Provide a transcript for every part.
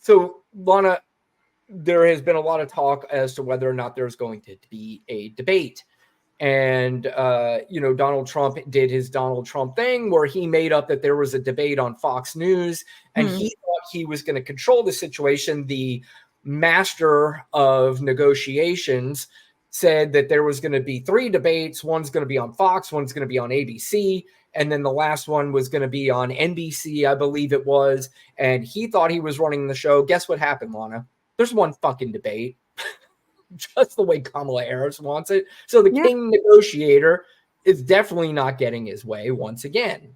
So, Lana, there has been a lot of talk as to whether or not there's going to be a debate. And, Donald Trump did his Donald Trump thing where he made up that there was a debate on Fox News, and he thought he was going to control the situation. The master of negotiations said that there was going to be 3 debates. One's going to be on Fox, one's going to be on ABC, and then the last one was going to be on NBC, I believe it was. And he thought he was running the show. Guess what happened, Lana? There's one fucking debate. Just the way Kamala Harris wants it. So the king negotiator is definitely not getting his way once again.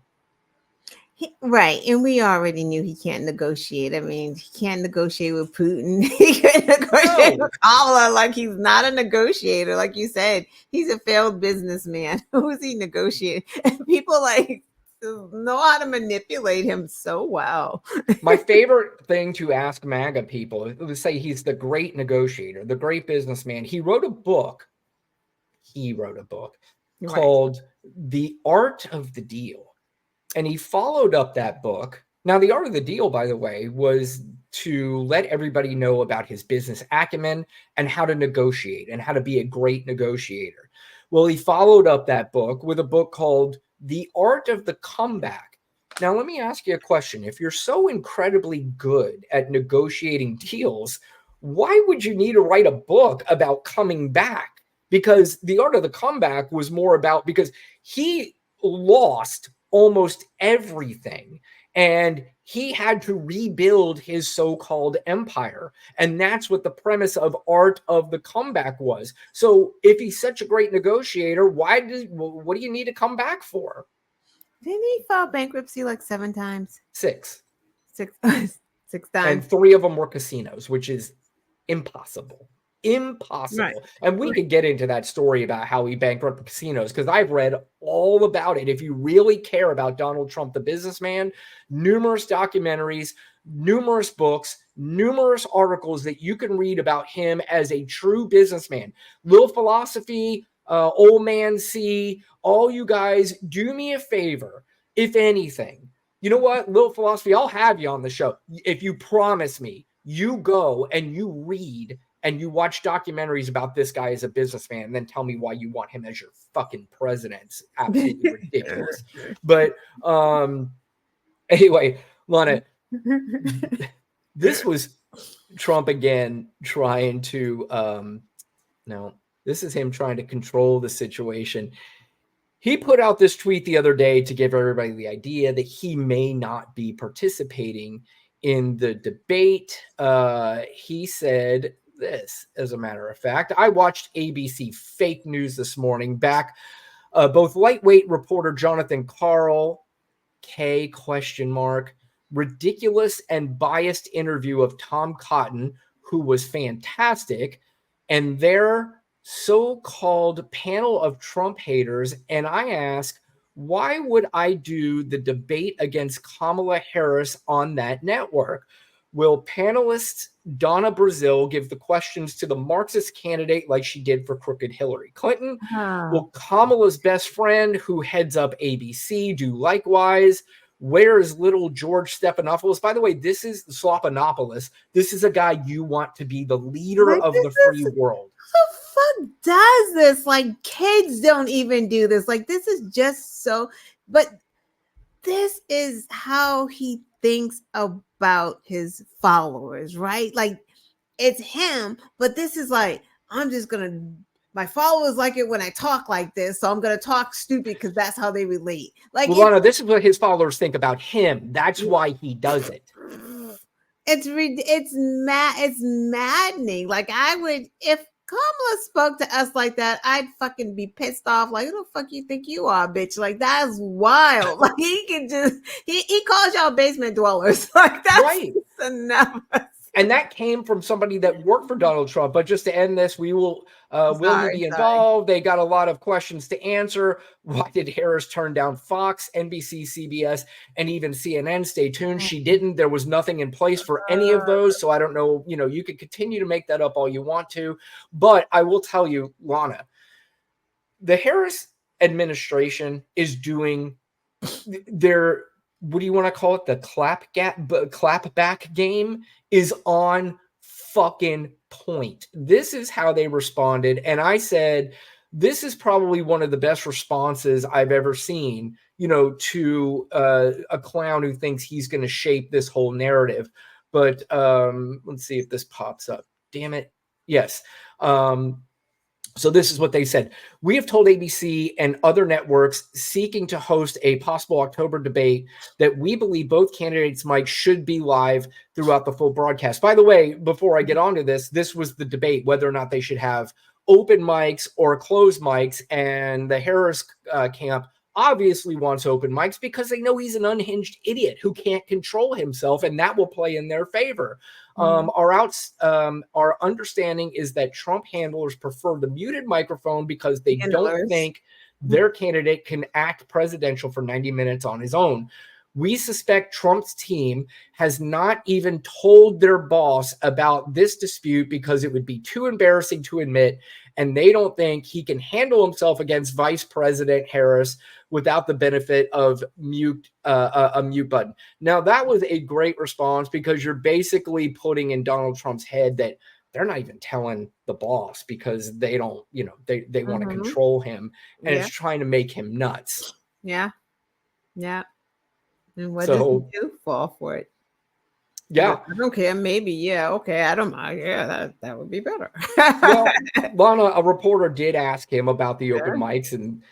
Right. And we already knew he can't negotiate. I mean, he can't negotiate with Putin. He can't negotiate with Kamala. Like, he's not a negotiator. Like you said, he's a failed businessman. Who is he negotiating? And people know how to manipulate him so well. My favorite thing to ask MAGA people is say he's the great negotiator, the great businessman. He wrote a book called The Art of the Deal. And he followed up that book. Now, The Art of the Deal, by the way, was to let everybody know about his business acumen and how to negotiate and how to be a great negotiator. Well, he followed up that book with a book called The Art of the Comeback. Now, let me ask you a question. If you're so incredibly good at negotiating deals, why would you need to write a book about coming back? Because The Art of the Comeback was more about, because he lost almost everything and he had to rebuild his so-called empire. And that's what the premise of Art of the Comeback was. So if he's such a great negotiator, what do you need to come back for? Didn't he file bankruptcy like 7 times? 6. 6 times. And 3 of them were casinos, which is impossible. Right. And we could get into that story about how he bankrupted casinos, because I've read all about it. If you really care about Donald Trump, the businessman, numerous documentaries, numerous books, numerous articles that you can read about him as a true businessman. Little Philosophy, Old Man C, all you guys, do me a favor, if anything. You know what, Little Philosophy, I'll have you on the show if you promise me you go and you read and you watch documentaries about this guy as a businessman, and then tell me why you want him as your fucking president. It's absolutely ridiculous. But anyway, Lana, this was Trump again trying to, no, this is him trying to control the situation. He put out this tweet the other day to give everybody the idea that he may not be participating in the debate. He said this, as a matter of fact. I watched ABC fake news this morning. Both lightweight reporter Jonathan Karl, K ? Ridiculous and biased interview of Tom Cotton, who was fantastic, and their so-called panel of Trump haters. And I ask, why would I do the debate against Kamala Harris on that network? Will panelist Donna Brazile give the questions to the Marxist candidate like she did for crooked Hillary Clinton? Will Kamala's best friend, who heads up ABC, do likewise? Where is little George Stephanopoulos? By the way, this is Slopanopoulos. This is a guy you want to be the leader of the free world. Who the fuck does this? Like, kids don't even do this. Like, this is just so, but this is how he thinks about his followers, right? Like, it's him, but this is like, my followers like it when I talk like this, so I'm gonna talk stupid because that's how they relate. Like, Lana, this is what his followers think about him. That's why he does it. It's maddening. Like, I would, if Kamala spoke to us like that, I'd fucking be pissed off. Like, who the fuck you think you are, bitch? Like, that's wild. Like, he can just, he calls y'all basement dwellers. Like, that's right. Enough. And that came from somebody that worked for Donald Trump. But just to end this, will be involved. They got a lot of questions to answer. Why did Harris turn down Fox, NBC, CBS, and even CNN? Stay tuned. She didn't. There was nothing in place for any of those. So I don't know. You know, you could continue to make that up all you want to. But I will tell you, Lana, the Harris administration is doing what do you want to call it? The clapback game is on fucking point. This is how they responded. And I said, this is probably one of the best responses I've ever seen, to a clown who thinks he's going to shape this whole narrative. But let's see if this pops up. Damn it. Yes. So this is what they said. We have told ABC and other networks seeking to host a possible October debate that we believe both candidates' mics should be live throughout the full broadcast. By the way, before I get onto this was the debate whether or not they should have open mics or closed mics. And the Harris camp obviously wants open mics because they know he's an unhinged idiot who can't control himself, and that will play in their favor. Our understanding is that Trump handlers prefer the muted microphone because they don't think their candidate can act presidential for 90 minutes on his own. We suspect Trump's team has not even told their boss about this dispute because it would be too embarrassing to admit, and they don't think he can handle himself against Vice President Harris without the benefit of a mute button. Now, that was a great response because you're basically putting in Donald Trump's head that they're not even telling the boss because they don't, they want to control him, and it's trying to make him nuts. Yeah. Yeah. And what does he do? Fall for it. Yeah. I don't care. Maybe. Yeah. Okay. I don't mind. Yeah. That would be better. Well, Lana, a reporter did ask him about the open mics, and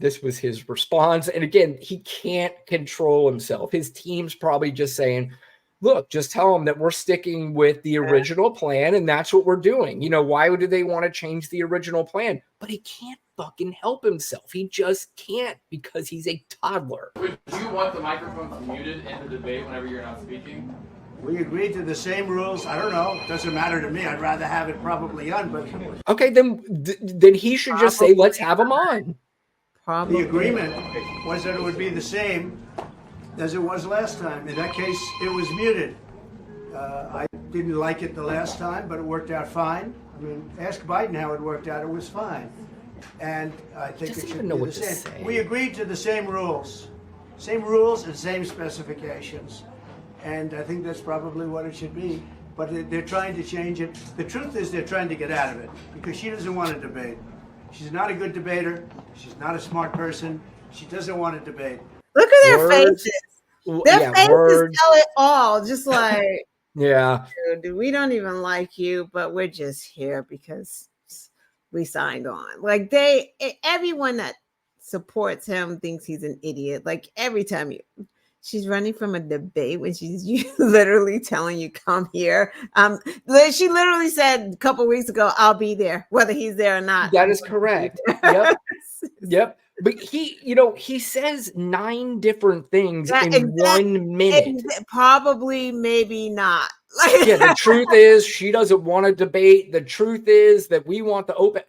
this was his response. And again, he can't control himself. His team's probably just saying, look, just tell him that we're sticking with the original plan, and that's what we're doing. Why would they want to change the original plan? But he can't fucking help himself. He just can't because he's a toddler. Would you want the microphones muted in the debate whenever you're not speaking? We agreed to the same rules. I don't know. It doesn't matter to me. I'd rather have it probably on, but okay, then he should just say, let's have him on. The agreement was that it would be the same as it was last time. In that case, it was muted. I didn't like it the last time, but it worked out fine. I mean, ask Biden how it worked out. It was fine. And I think it should be the same. We agreed to the same rules. Same rules and same specifications. And I think that's probably what it should be. But they're trying to change it. The truth is they're trying to get out of it because she doesn't want to debate. She's not a good debater. She's not a smart person. She doesn't want to debate. Look at their faces. Their faces tell it all. Just like, yeah, dude, we don't even like you, but we're just here because we signed on. Like everyone that supports him thinks he's an idiot. Like every time she's running from a debate when she's literally telling you, come here. She literally said a couple weeks ago, I'll be there, whether he's there or not. That is correct. Yep. Yep. But he says 9 different things in 1 minute. Probably, maybe not. Yeah, the truth is she doesn't want to debate. The truth is that we want the open.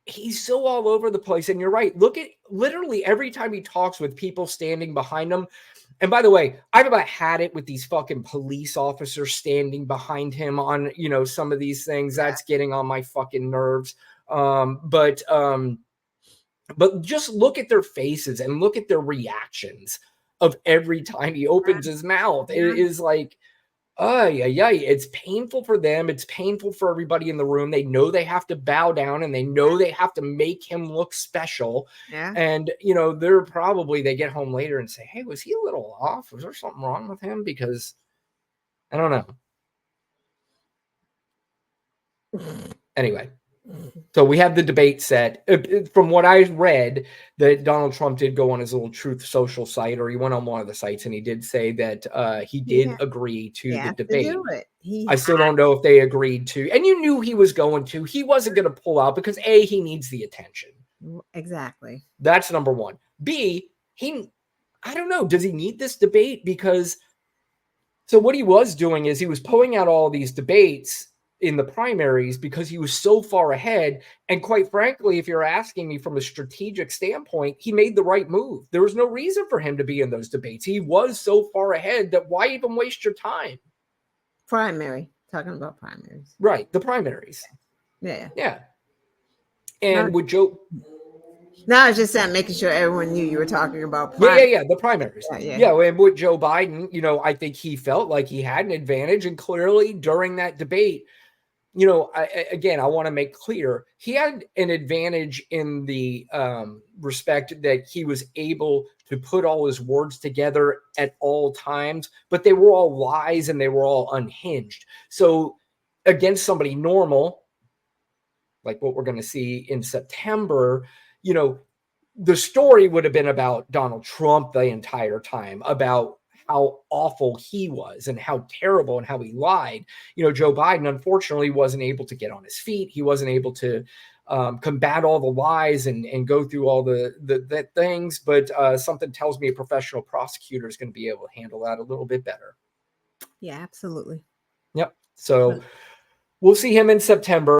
He's so all over the place. And you're right. Look at literally every time he talks with people standing behind him. And by the way, I've about had it with these fucking police officers standing behind him on, some of these things. That's getting on my fucking nerves. But just look at their faces and look at their reactions of every time he opens his mouth. It is like, it's painful for them. It's painful for everybody in the room. They know they have to bow down and they know they have to make him look special. Yeah. And, they get home later and say, hey, was he a little off? Was there something wrong with him? Because I don't know. Anyway. So we have the debate set. From what I read, that Donald Trump did go on his little Truth Social site, or he went on one of the sites, and he did say that he did agree to the debate. I still don't know if they agreed to. And you knew he was going to. He wasn't going to pull out because A, he needs the attention. Exactly. That's number one. B, I don't know. Does he need this debate? Because so what he was doing is he was pulling out all these debates in the primaries because he was so far ahead. And quite frankly, if you're asking me from a strategic standpoint, he made the right move. There was no reason for him to be in those debates. He was so far ahead that why even waste your time? Talking about primaries. Right. The primaries. Yeah. Yeah. And with Joe, No, I was just saying, making sure everyone knew you were talking about Yeah, the primaries. Yeah. And with Joe Biden, I think he felt like he had an advantage, and clearly during that debate, I want to make clear he had an advantage in the respect that he was able to put all his words together at all times, but they were all lies and they were all unhinged. So against somebody normal, like what we're going to see in September, the story would have been about Donald Trump the entire time, about how awful he was and how terrible and how he lied. Joe Biden, unfortunately, wasn't able to get on his feet. He wasn't able to combat all the lies and go through all the things. But something tells me a professional prosecutor is going to be able to handle that a little bit better. Yeah, absolutely. Yep. So we'll see him in September.